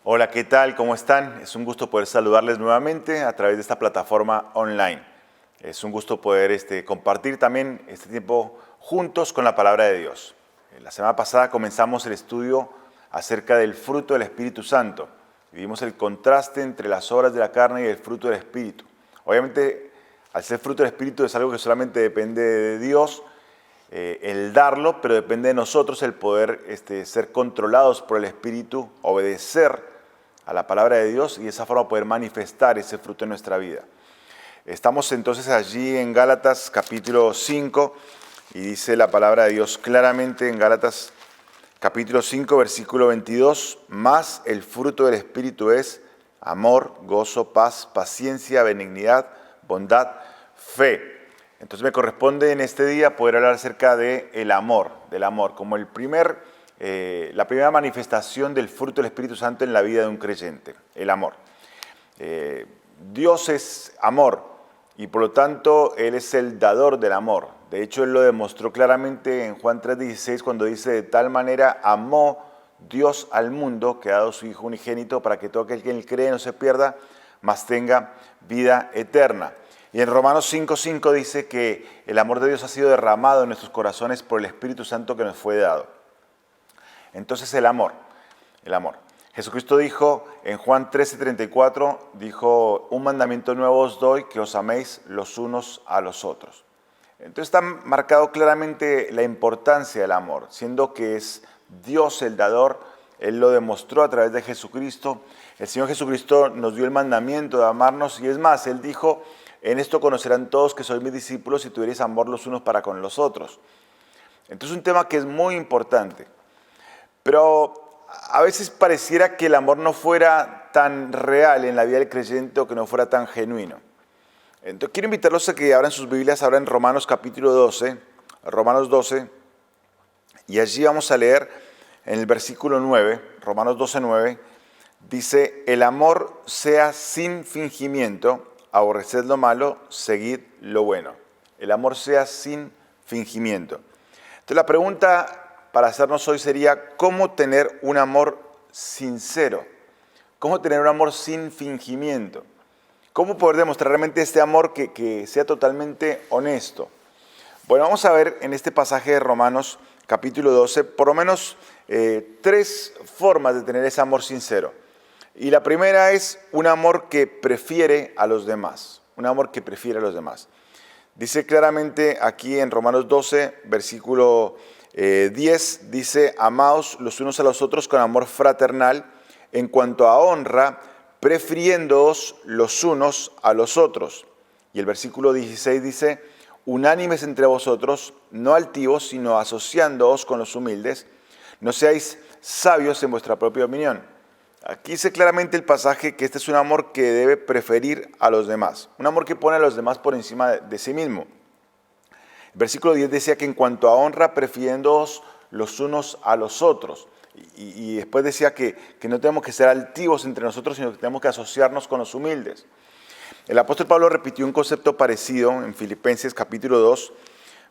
Hola, ¿qué tal? ¿Cómo están? Es un gusto poder saludarles nuevamente a través de esta plataforma online. Es un gusto poder compartir también este tiempo juntos con la palabra de Dios. La semana pasada comenzamos el estudio acerca del fruto del Espíritu Santo. Vimos el contraste entre las obras de la carne y el fruto del Espíritu. Obviamente, al ser fruto del Espíritu es algo que solamente depende de Dios, el darlo, pero depende de nosotros el poder ser controlados por el Espíritu, obedecer a la palabra de Dios y de esa forma poder manifestar ese fruto en nuestra vida. Estamos entonces allí en Gálatas capítulo 5 y dice la palabra de Dios claramente en Gálatas capítulo 5 versículo 22, más el fruto del Espíritu es amor, gozo, paz, paciencia, benignidad, bondad, fe. Entonces me corresponde en este día poder hablar acerca del amor, como la primera manifestación del fruto del Espíritu Santo en la vida de un creyente, el amor. Dios es amor y por lo tanto Él es el dador del amor. De hecho, Él lo demostró claramente en Juan 3:16 cuando dice: de tal manera amó Dios al mundo que ha dado su Hijo unigénito para que todo aquel que en Él cree no se pierda, mas tenga vida eterna. Y en Romanos 5:5 dice que el amor de Dios ha sido derramado en nuestros corazones por el Espíritu Santo que nos fue dado. Entonces el amor. Jesucristo dijo en Juan 13:34, dijo: un mandamiento nuevo os doy, que os améis los unos a los otros. Entonces está marcado claramente la importancia del amor, siendo que es Dios el dador. Él lo demostró a través de Jesucristo. El Señor Jesucristo nos dio el mandamiento de amarnos y es más, Él dijo: en esto conocerán todos que sois mis discípulos si tuvierais amor los unos para con los otros. Entonces es un tema que es muy importante. Pero a veces pareciera que el amor no fuera tan real en la vida del creyente o que no fuera tan genuino. Entonces quiero invitarlos a que abran sus Biblias ahora en Romanos capítulo 12, Romanos 12, y allí vamos a leer en el versículo 9, Romanos 12:9, dice: el amor sea sin fingimiento, aborreced lo malo, seguid lo bueno. El amor sea sin fingimiento. Entonces la pregunta para hacernos hoy sería: ¿cómo tener un amor sincero? ¿Cómo tener un amor sin fingimiento? ¿Cómo poder demostrar realmente este amor que sea totalmente honesto? Bueno, vamos a ver en este pasaje de Romanos capítulo 12 por lo menos tres formas de tener ese amor sincero. Y la primera es un amor que prefiere a los demás. Un amor que prefiere a los demás. Dice claramente aquí en Romanos 12, versículo 10, dice: amaos los unos a los otros con amor fraternal, en cuanto a honra, prefiriéndoos los unos a los otros. Y el versículo 16 dice: unánimes entre vosotros, no altivos, sino asociándoos con los humildes, no seáis sabios en vuestra propia opinión. Aquí dice claramente el pasaje que este es un amor que debe preferir a los demás, un amor que pone a los demás por encima de sí mismo. El versículo 10 decía que en cuanto a honra, prefiriéndoos los unos a los otros. Y después decía que no tenemos que ser altivos entre nosotros, sino que tenemos que asociarnos con los humildes. El apóstol Pablo repitió un concepto parecido en Filipenses capítulo 2,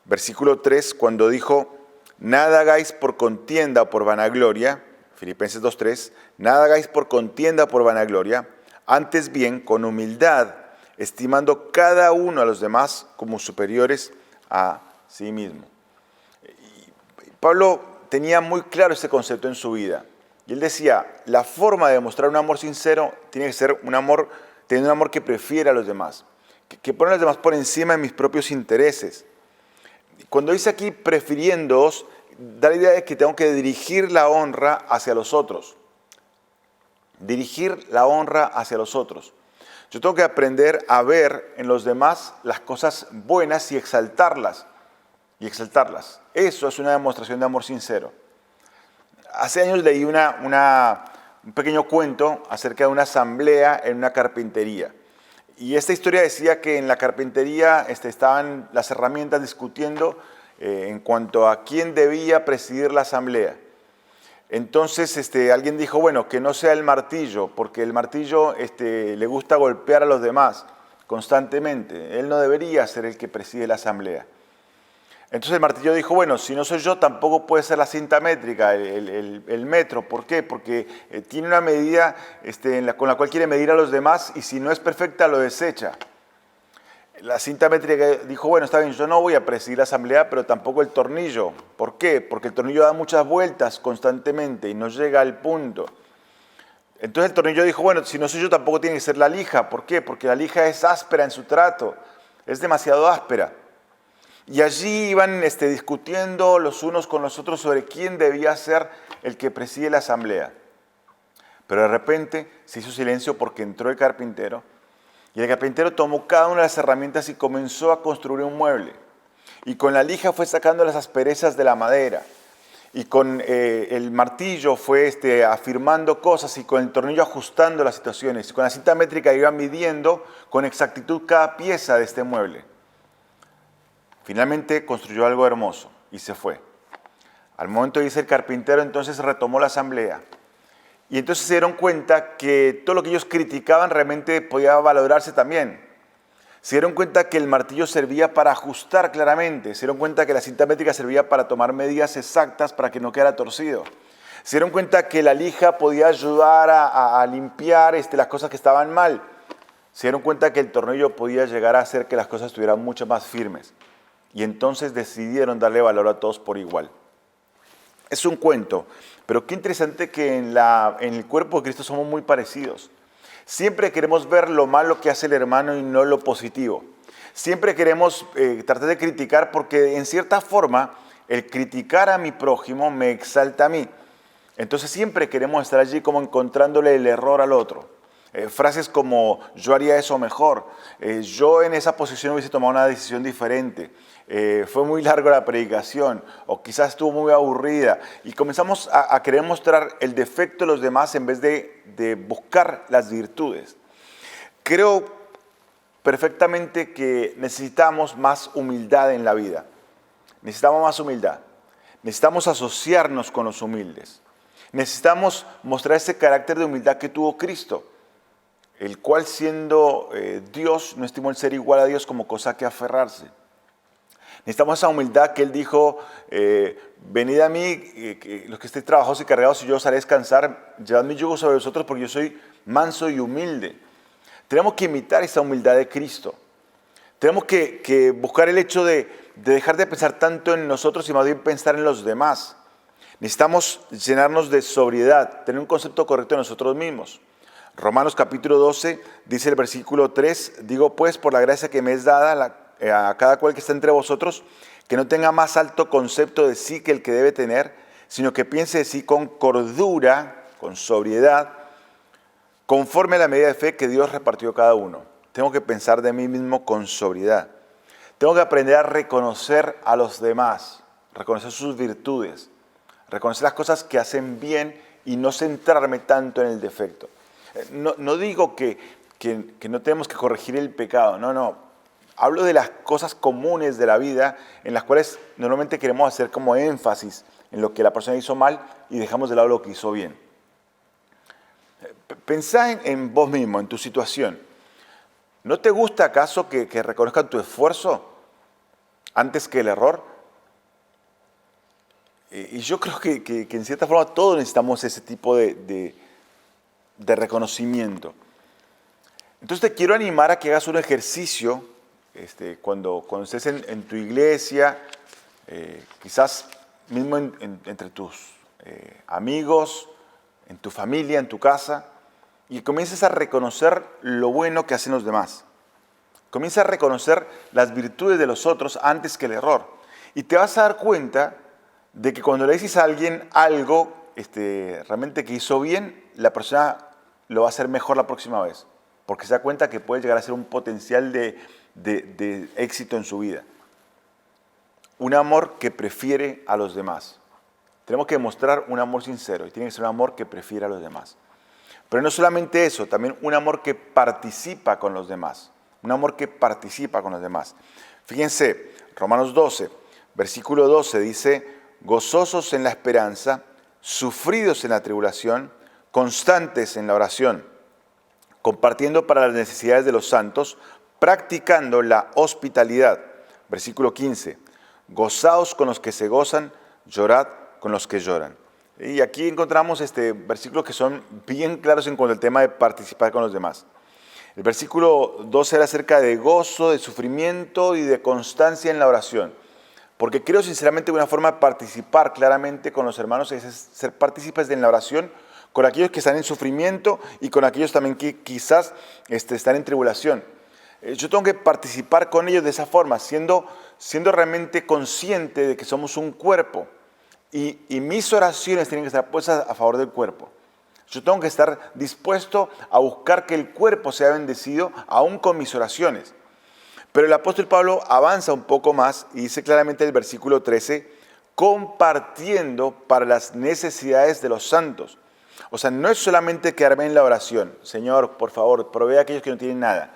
versículo 3, cuando dijo: nada hagáis por contienda o por vanagloria. Filipenses 2:3, nada hagáis por contienda o por vanagloria, antes bien con humildad, estimando cada uno a los demás como superiores a sí mismo. Y Pablo tenía muy claro ese concepto en su vida. Y él decía: la forma de demostrar un amor sincero tiene que ser tener un amor que prefiere a los demás, que pone a los demás por encima de mis propios intereses. Cuando dice aquí prefiriéndoos, da la idea de que tengo que dirigir la honra hacia los otros. Dirigir la honra hacia los otros. Yo tengo que aprender a ver en los demás las cosas buenas y exaltarlas. Eso es una demostración de amor sincero. Hace años leí un pequeño cuento acerca de una asamblea en una carpintería. Y esta historia decía que en la carpintería estaban las herramientas discutiendo en cuanto a quién debía presidir la asamblea. Entonces alguien dijo: bueno, que no sea el martillo, porque el martillo le gusta golpear a los demás constantemente. Él no debería ser el que preside la asamblea. Entonces el martillo dijo, bueno, si no soy yo, tampoco puede ser la cinta métrica, el metro. ¿Por qué? Porque tiene una medida con la cual quiere medir a los demás y si no es perfecta, lo desecha. La cinta métrica dijo, bueno, está bien, yo no voy a presidir la asamblea, pero tampoco el tornillo. ¿Por qué? Porque el tornillo da muchas vueltas constantemente y no llega al punto. Entonces el tornillo dijo, bueno, si no soy yo, tampoco tiene que ser la lija. ¿Por qué? Porque la lija es áspera en su trato, es demasiado áspera. Y allí iban discutiendo los unos con los otros sobre quién debía ser el que preside la asamblea. Pero de repente se hizo silencio porque entró el carpintero y el carpintero tomó cada una de las herramientas y comenzó a construir un mueble. Y con la lija fue sacando las asperezas de la madera. Y con el martillo fue afirmando cosas y con el tornillo ajustando las situaciones. Y con la cinta métrica iba midiendo con exactitud cada pieza de este mueble. Finalmente construyó algo hermoso y se fue. Al momento dice el carpintero, entonces retomó la asamblea. Y entonces se dieron cuenta que todo lo que ellos criticaban realmente podía valorarse también. Se dieron cuenta que el martillo servía para ajustar claramente. Se dieron cuenta que la cinta métrica servía para tomar medidas exactas para que no quedara torcido. Se dieron cuenta que la lija podía ayudar a limpiar las cosas que estaban mal. Se dieron cuenta que el tornillo podía llegar a hacer que las cosas estuvieran mucho más firmes. Y entonces decidieron darle valor a todos por igual. Es un cuento, pero qué interesante que en el cuerpo de Cristo somos muy parecidos. Siempre queremos ver lo malo que hace el hermano y no lo positivo. Siempre queremos tratar de criticar porque en cierta forma el criticar a mi prójimo me exalta a mí. Entonces siempre queremos estar allí como encontrándole el error al otro. Frases como yo haría eso mejor, yo en esa posición hubiese tomado una decisión diferente, fue muy larga la predicación o quizás estuvo muy aburrida y comenzamos a querer mostrar el defecto de los demás en vez de buscar las virtudes. Creo perfectamente que necesitamos más humildad en la vida, necesitamos más humildad, necesitamos asociarnos con los humildes, necesitamos mostrar ese carácter de humildad que tuvo Cristo, el cual siendo Dios no estimó el ser igual a Dios como cosa que aferrarse. Necesitamos esa humildad que Él dijo, venid a mí, los que estéis trabajados y cargados, y yo os haré descansar, llevad mi yugo sobre vosotros porque yo soy manso y humilde. Tenemos que imitar esa humildad de Cristo. Tenemos que buscar el hecho de dejar de pensar tanto en nosotros y más bien pensar en los demás. Necesitamos llenarnos de sobriedad, tener un concepto correcto de nosotros mismos. Romanos capítulo 12 dice el versículo 3, digo pues por la gracia que me es dada a cada cual que está entre vosotros, que no tenga más alto concepto de sí que el que debe tener, sino que piense de sí con cordura, con sobriedad, conforme a la medida de fe que Dios repartió a cada uno. Tengo que pensar de mí mismo con sobriedad. Tengo que aprender a reconocer a los demás, reconocer sus virtudes, reconocer las cosas que hacen bien y no centrarme tanto en el defecto. No digo que no tenemos que corregir el pecado, no. Hablo de las cosas comunes de la vida en las cuales normalmente queremos hacer como énfasis en lo que la persona hizo mal y dejamos de lado lo que hizo bien. Pensá en vos mismo, en tu situación. ¿No te gusta acaso que reconozcan tu esfuerzo antes que el error? Y yo creo que en cierta forma todos necesitamos ese tipo de reconocimiento. Entonces te quiero animar a que hagas un ejercicio cuando estés en tu iglesia, quizás mismo entre tus amigos, en tu familia, en tu casa, y comiences a reconocer lo bueno que hacen los demás. Comienza a reconocer las virtudes de los otros antes que el error. Y te vas a dar cuenta de que cuando le dices a alguien algo realmente que hizo bien, la persona lo va a hacer mejor la próxima vez, porque se da cuenta que puede llegar a ser un potencial de éxito en su vida. Un amor que prefiere a los demás. Tenemos que demostrar un amor sincero y tiene que ser un amor que prefiere a los demás. Pero no solamente eso, también un amor que participa con los demás. Un amor que participa con los demás. Fíjense, Romanos 12, versículo 12 dice, gozosos en la esperanza, sufridos en la tribulación, constantes en la oración, compartiendo para las necesidades de los santos, practicando la hospitalidad. Versículo 15, Gozaos con los que se gozan, llorad con los que lloran. Y aquí encontramos versículos que son bien claros en cuanto al tema de participar con los demás. El versículo 12 era acerca de gozo, de sufrimiento y de constancia en la oración. Porque creo sinceramente que una forma de participar claramente con los hermanos es ser partícipes en la oración con aquellos que están en sufrimiento y con aquellos también que quizás están en tribulación. Yo tengo que participar con ellos de esa forma, siendo realmente consciente de que somos un cuerpo. Y mis oraciones tienen que estar puestas a favor del cuerpo. Yo tengo que estar dispuesto a buscar que el cuerpo sea bendecido, aún con mis oraciones. Pero el apóstol Pablo avanza un poco más y dice claramente en el versículo 13, compartiendo para las necesidades de los santos. O sea, no es solamente quedarme en la oración. Señor, por favor, provee a aquellos que no tienen nada.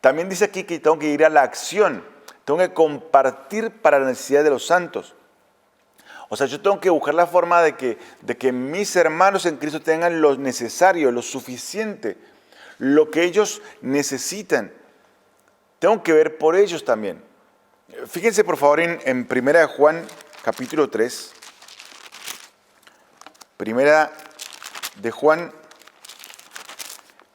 También dice aquí que tengo que ir a la acción. Tengo que compartir para la necesidad de los santos. O sea, yo tengo que buscar la forma de que mis hermanos en Cristo tengan lo necesario, lo suficiente, lo que ellos necesitan. Tengo que ver por ellos también. Fíjense por favor en 1 Juan capítulo 3. Primera de Juan,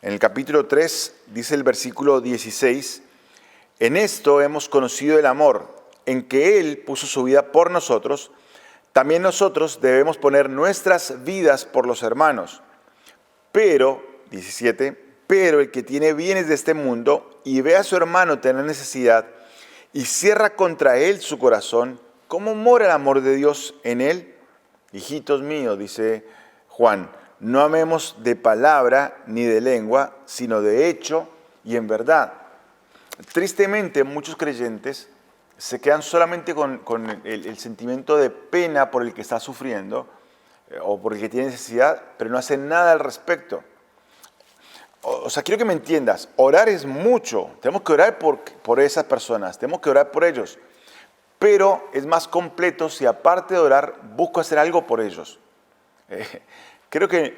en el capítulo 3, dice el versículo 16, en esto hemos conocido el amor, en que Él puso su vida por nosotros. También nosotros debemos poner nuestras vidas por los hermanos. Pero, 17, pero el que tiene bienes de este mundo y ve a su hermano tener necesidad y cierra contra él su corazón, ¿cómo mora el amor de Dios en él? Hijitos míos, dice Juan, no amemos de palabra ni de lengua, sino de hecho y en verdad. Tristemente, muchos creyentes se quedan solamente con el sentimiento de pena por el que está sufriendo o por el que tiene necesidad, pero no hacen nada al respecto. O sea, quiero que me entiendas, orar es mucho, tenemos que orar por esas personas, tenemos que orar por ellos, pero es más completo si aparte de orar busco hacer algo por ellos. Creo que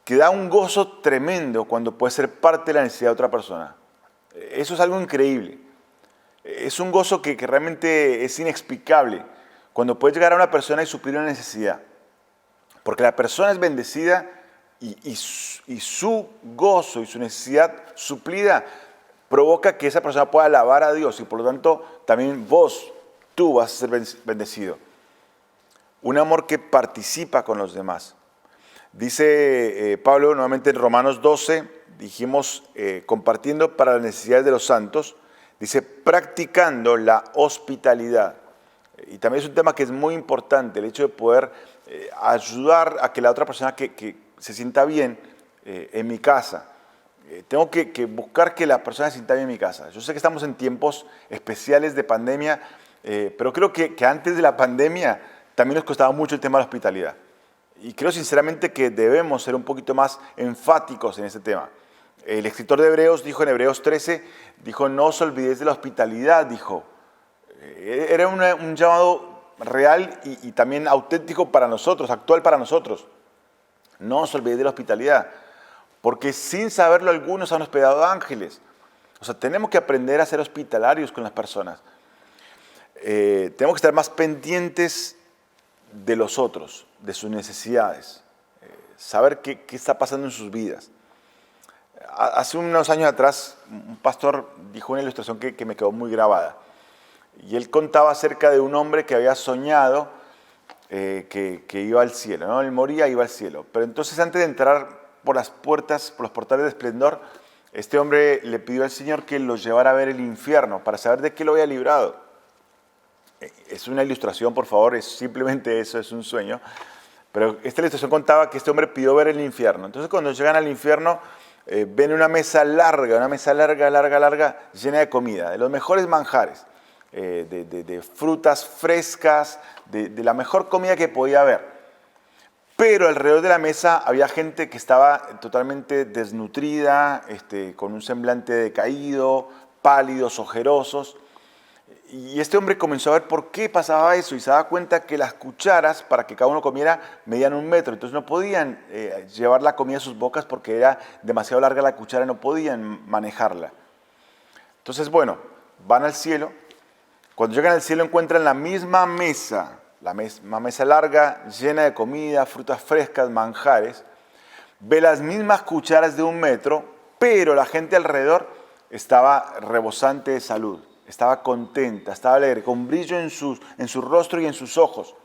da un gozo tremendo cuando puedes ser parte de la necesidad de otra persona. Eso es algo increíble. Es un gozo que realmente es inexplicable cuando puedes llegar a una persona y suplir una necesidad. Porque la persona es bendecida y su gozo y su necesidad suplida provoca que esa persona pueda alabar a Dios y por lo tanto también tú vas a ser bendecido. Un amor que participa con los demás. Dice Pablo nuevamente en Romanos 12, dijimos compartiendo para las necesidades de los santos. Dice, practicando la hospitalidad. Y también es un tema que es muy importante, el hecho de poder ayudar a que la otra persona que se sienta bien en mi casa. Tengo que buscar que la persona se sienta bien en mi casa. Yo sé que estamos en tiempos especiales de pandemia, pero creo que antes de la pandemia también nos costaba mucho el tema de la hospitalidad. Y creo sinceramente que debemos ser un poquito más enfáticos en este tema. El escritor de Hebreos dijo en Hebreos 13, dijo, no os olvidéis de la hospitalidad, dijo. Era un llamado real y también auténtico para nosotros, actual para nosotros. No os olvidéis de la hospitalidad, porque sin saberlo algunos han hospedado ángeles. O sea, tenemos que aprender a ser hospitalarios con las personas. Tenemos que estar más pendientes de los otros, de sus necesidades, saber qué está pasando en sus vidas. Hace unos años atrás, un pastor dijo una ilustración que me quedó muy grabada. Y él contaba acerca de un hombre que había soñado que iba al cielo, ¿no? Él moría, iba al cielo. Pero entonces antes de entrar por las puertas, por los portales de esplendor, este hombre le pidió al Señor que lo llevara a ver el infierno para saber de qué lo había librado. Es una ilustración, por favor, es simplemente eso, es un sueño. Pero esta ilustración contaba que este hombre pidió ver el infierno. Entonces cuando llegan al infierno, ven una mesa larga, llena de comida, de los mejores manjares, de frutas frescas, de la mejor comida que podía haber. Pero alrededor de la mesa había gente que estaba totalmente desnutrida, con un semblante decaído, pálidos, ojerosos. Y este hombre comenzó a ver por qué pasaba eso y se daba cuenta que las cucharas, para que cada uno comiera, medían 1 metro. Entonces no podían llevar la comida a sus bocas porque era demasiado larga la cuchara y no podían manejarla. Entonces, bueno, van al cielo Cuando llegan al cielo encuentran la misma mesa larga, llena de comida, frutas frescas, manjares. Ve las mismas cucharas de 1 metro, pero la gente alrededor estaba rebosante de salud, estaba contenta, estaba alegre, con brillo en su rostro y en sus ojos.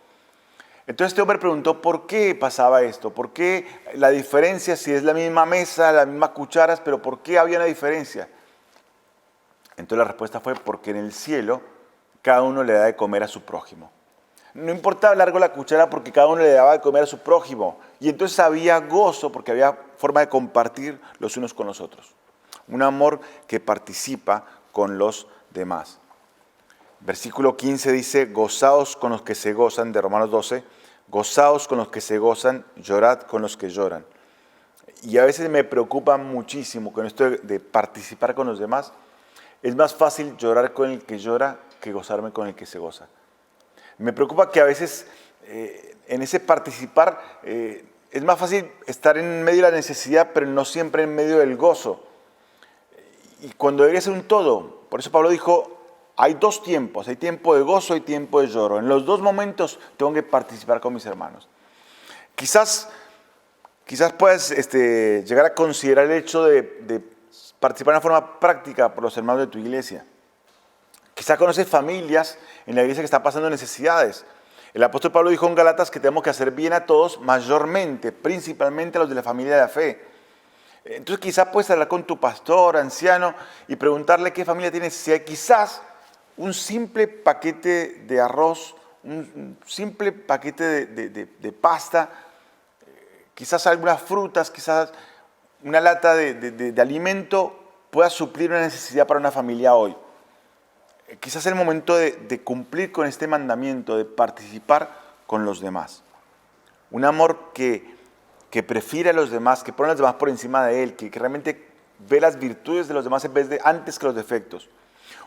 Entonces este hombre preguntó por qué pasaba esto, por qué la diferencia, si es la misma mesa, las mismas cucharas, pero por qué había una diferencia. Entonces la respuesta fue porque en el cielo cada uno le da de comer a su prójimo. No importaba largo la cuchara porque cada uno le daba de comer a su prójimo. Y entonces había gozo porque había forma de compartir los unos con los otros. Un amor que participa con los demás. Versículo 15 dice, gozaos con los que se gozan, de Romanos 12, gozaos con los que se gozan, llorad con los que lloran. Y a veces me preocupa muchísimo con esto de participar con los demás. Es más fácil llorar con el que llora que gozarme con el que se goza. Me preocupa que a veces en ese participar es más fácil estar en medio de la necesidad, pero no siempre en medio del gozo. Y cuando debería ser un todo, por eso Pablo dijo, hay 2 tiempos, hay tiempo de gozo y tiempo de lloro. En los 2 momentos tengo que participar con mis hermanos. Quizás puedas llegar a considerar el hecho de participar de una forma práctica por los hermanos de tu iglesia. Quizás conoces familias en la iglesia que están pasando necesidades. El apóstol Pablo dijo en Gálatas que tenemos que hacer bien a todos, mayormente, principalmente a los de la familia de la fe. Entonces quizás puedes hablar con tu pastor, anciano, y preguntarle qué familia tiene necesidad. Quizás un simple paquete de arroz, un simple paquete de pasta, quizás algunas frutas, quizás una lata de alimento pueda suplir una necesidad para una familia hoy. Quizás es el momento de cumplir con este mandamiento, de participar con los demás. Un amor que prefiere a los demás, que pone a los demás por encima de él, que realmente ve las virtudes de los demás antes que los defectos.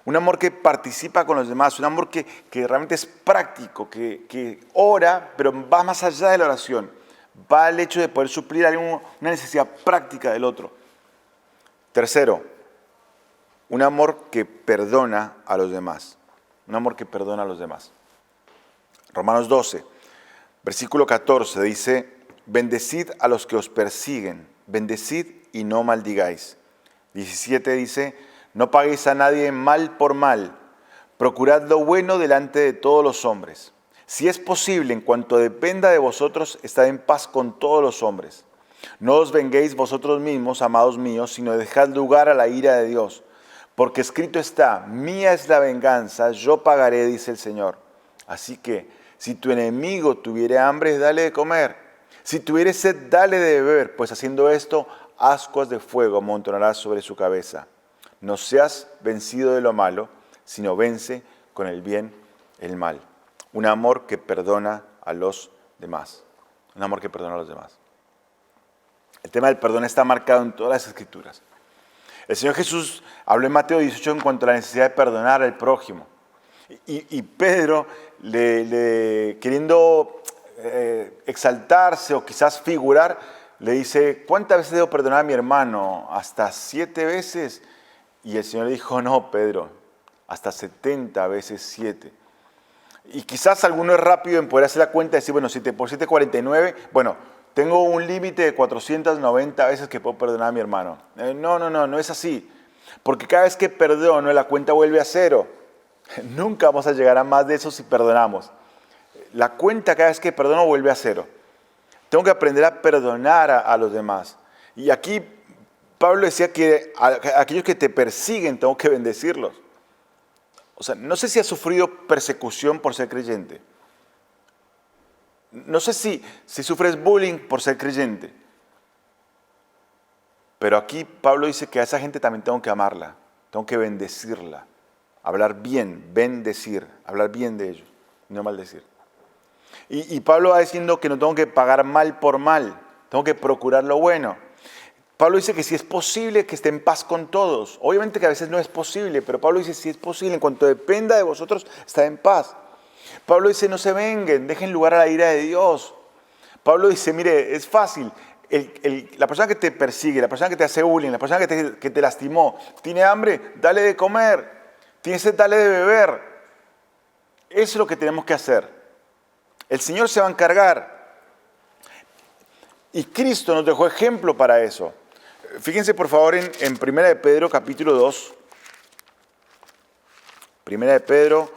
Un amor que participa con los demás, un amor que realmente es práctico, que ora, pero va más allá de la oración. Va al hecho de poder suplir una necesidad práctica del otro. Tercero, un amor que perdona a los demás. Un amor que perdona a los demás. Romanos 12, versículo 14 dice, bendecid a los que os persiguen, bendecid y no maldigáis. 17 dice, no paguéis a nadie mal por mal, procurad lo bueno delante de todos los hombres. Si es posible, en cuanto dependa de vosotros, estad en paz con todos los hombres. No os venguéis vosotros mismos, amados míos, sino dejad lugar a la ira de Dios. Porque escrito está, mía es la venganza, yo pagaré, dice el Señor. Así que, si tu enemigo tuviere hambre, dale de comer. Si tuviere sed, dale de beber, pues haciendo esto, ascuas de fuego amontonarás sobre su cabeza. No seas vencido de lo malo, sino vence con el bien el mal. Un amor que perdona a los demás. Un amor que perdona a los demás. El tema del perdón está marcado en todas las Escrituras. El Señor Jesús habló en Mateo 18 en cuanto a la necesidad de perdonar al prójimo. Y Pedro, queriendo exaltarse o quizás figurar, le dice, ¿cuántas veces debo perdonar a mi hermano? ¿Hasta 7 veces? Y el Señor le dijo, no, Pedro, hasta 70 veces 7. Y quizás alguno es rápido en poder hacer la cuenta y decir, bueno, 7 por 7, 49, bueno, tengo un límite de 490 veces que puedo perdonar a mi hermano. No es así. Porque cada vez que perdono, la cuenta vuelve a 0. Nunca vamos a llegar a más de eso si perdonamos. La cuenta cada vez que perdono vuelve a 0. Tengo que aprender a perdonar a los demás. Y aquí Pablo decía que a aquellos que te persiguen tengo que bendecirlos. O sea, no sé si has sufrido persecución por ser creyente. No sé si sufres bullying por ser creyente. Pero aquí Pablo dice que a esa gente también tengo que amarla, tengo que bendecirla, hablar bien, bendecir, hablar bien de ellos, no maldecir. Y Pablo va diciendo que no tengo que pagar mal por mal, tengo que procurar lo bueno. Pablo dice que si es posible que esté en paz con todos. Obviamente que a veces no es posible, pero Pablo dice si es posible, en cuanto dependa de vosotros, está en paz. Pablo dice no se venguen, dejen lugar a la ira de Dios. Pablo dice, mire, es fácil. La persona que te persigue, la persona que te hace bullying, la persona que te lastimó, tiene hambre, dale de comer. Tiene sed, dale de beber. Eso es lo que tenemos que hacer. El Señor se va a encargar. Y Cristo nos dejó ejemplo para eso. Fíjense por favor en 1 de Pedro capítulo 2. 1 de Pedro,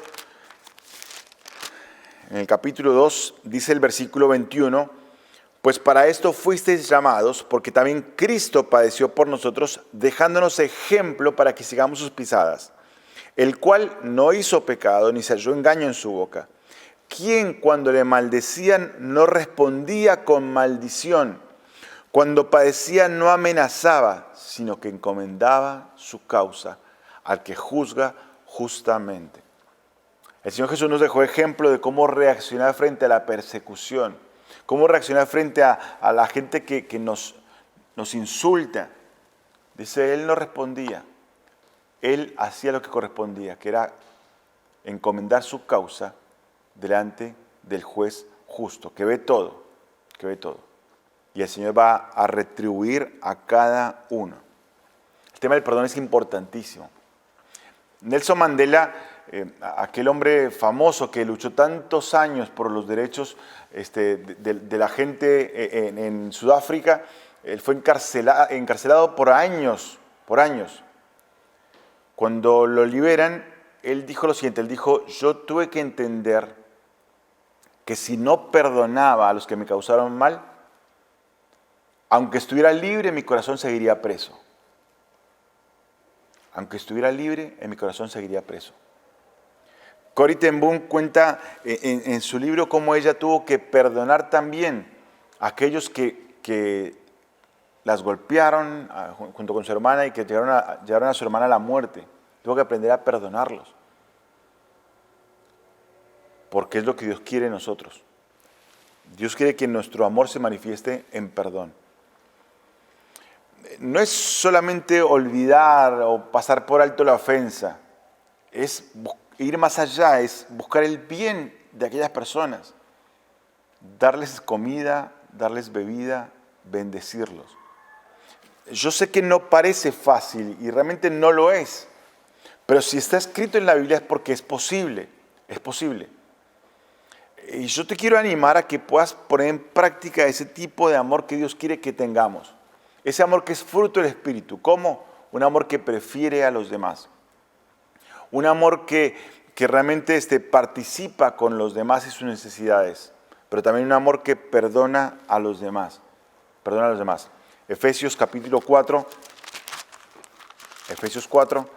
en el capítulo 2, dice el versículo 21, pues para esto fuisteis llamados, porque también Cristo padeció por nosotros, dejándonos ejemplo para que sigamos sus pisadas, el cual no hizo pecado, ni se halló engaño en su boca, quien cuando le maldecían no respondía con maldición, cuando padecía no amenazaba, sino que encomendaba su causa al que juzga justamente. El Señor Jesús nos dejó ejemplo de cómo reaccionar frente a la persecución, cómo reaccionar frente a la gente que nos insulta. Dice, Él no respondía, Él hacía lo que correspondía, que era encomendar su causa delante del juez justo, que ve todo, que ve todo. Y el Señor va a retribuir a cada uno. El tema del perdón es importantísimo. Nelson Mandela, aquel hombre famoso que luchó tantos años por los derechos de la gente en Sudáfrica, él fue encarcelado por años. Cuando lo liberan, él dijo lo siguiente, él dijo, yo tuve que entender que si no perdonaba a los que me causaron mal, aunque estuviera libre, mi corazón seguiría preso. Aunque estuviera libre, en mi corazón seguiría preso. Corrie ten Boom cuenta en su libro cómo ella tuvo que perdonar también a aquellos que las golpearon junto con su hermana y que llevaron a su hermana a la muerte. Tuvo que aprender a perdonarlos. Porque es lo que Dios quiere en nosotros. Dios quiere que nuestro amor se manifieste en perdón. No es solamente olvidar o pasar por alto la ofensa, es ir más allá, es buscar el bien de aquellas personas, darles comida, darles bebida, bendecirlos. Yo sé que no parece fácil y realmente no lo es, pero si está escrito en la Biblia es porque es posible, es posible. Y yo te quiero animar a que puedas poner en práctica ese tipo de amor que Dios quiere que tengamos. Ese amor que es fruto del Espíritu. ¿Cómo? Un amor que prefiere a los demás. Un amor que realmente participa con los demás y sus necesidades. Pero también un amor que perdona a los demás. Perdona a los demás. Efesios capítulo 4. Efesios 4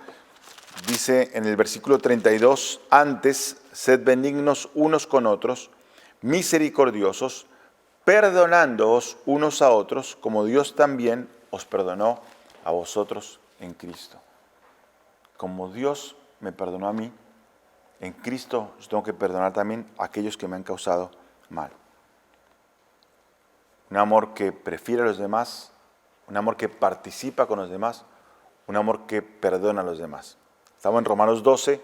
dice en el versículo 32, antes, sed benignos unos con otros, misericordiosos, perdonándoos unos a otros, como Dios también os perdonó a vosotros en Cristo. Como Dios me perdonó a mí, en Cristo yo tengo que perdonar también a aquellos que me han causado mal. Un amor que prefiere a los demás, un amor que participa con los demás, un amor que perdona a los demás. Estamos en Romanos 12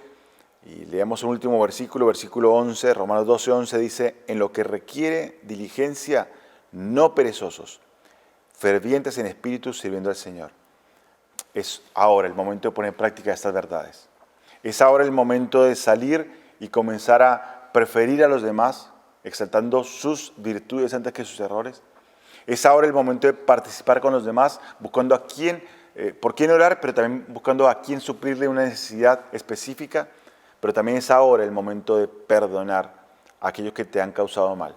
y leemos un último versículo, versículo 11, Romanos 12, 11 dice, en lo que requiere diligencia, no perezosos, fervientes en espíritu, sirviendo al Señor. Es ahora el momento de poner en práctica estas verdades. Es ahora el momento de salir y comenzar a preferir a los demás, exaltando sus virtudes antes que sus errores. Es ahora el momento de participar con los demás, buscando a quién, por quién orar, pero también buscando a quién suplirle una necesidad específica. Pero también es ahora el momento de perdonar a aquellos que te han causado mal.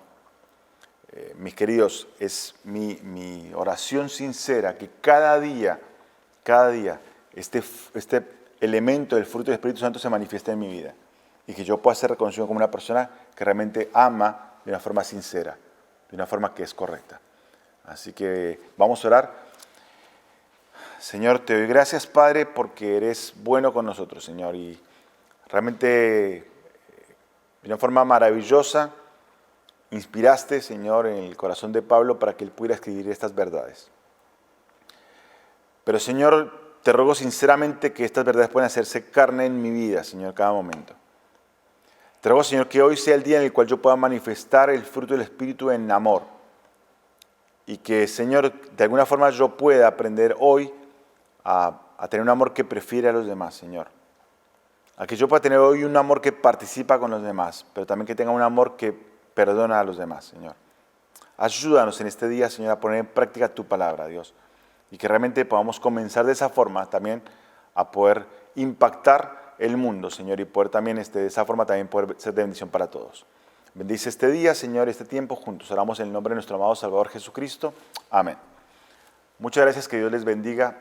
Mis queridos, es mi oración sincera que cada día, este elemento del fruto del Espíritu Santo se manifieste en mi vida y que yo pueda ser reconocido como una persona que realmente ama de una forma sincera, de una forma que es correcta. Así que vamos a orar. Señor, te doy gracias, Padre, porque eres bueno con nosotros, Señor, y realmente de una forma maravillosa inspiraste, Señor, en el corazón de Pablo para que él pudiera escribir estas verdades. Pero, Señor, te ruego sinceramente que estas verdades puedan hacerse carne en mi vida, Señor, cada momento. Te ruego, Señor, que hoy sea el día en el cual yo pueda manifestar el fruto del Espíritu en amor. Y que, Señor, de alguna forma yo pueda aprender hoy a tener un amor que prefiere a los demás, Señor. A que yo pueda tener hoy un amor que participa con los demás, pero también que tenga un amor que perdona a los demás, Señor. Ayúdanos en este día, Señor, a poner en práctica tu palabra, Dios. Y que realmente podamos comenzar de esa forma también a poder impactar el mundo, Señor, y poder también de esa forma también poder ser de bendición para todos. Bendice este día, Señor, este tiempo juntos. Oramos en el nombre de nuestro amado Salvador Jesucristo. Amén. Muchas gracias, que Dios les bendiga.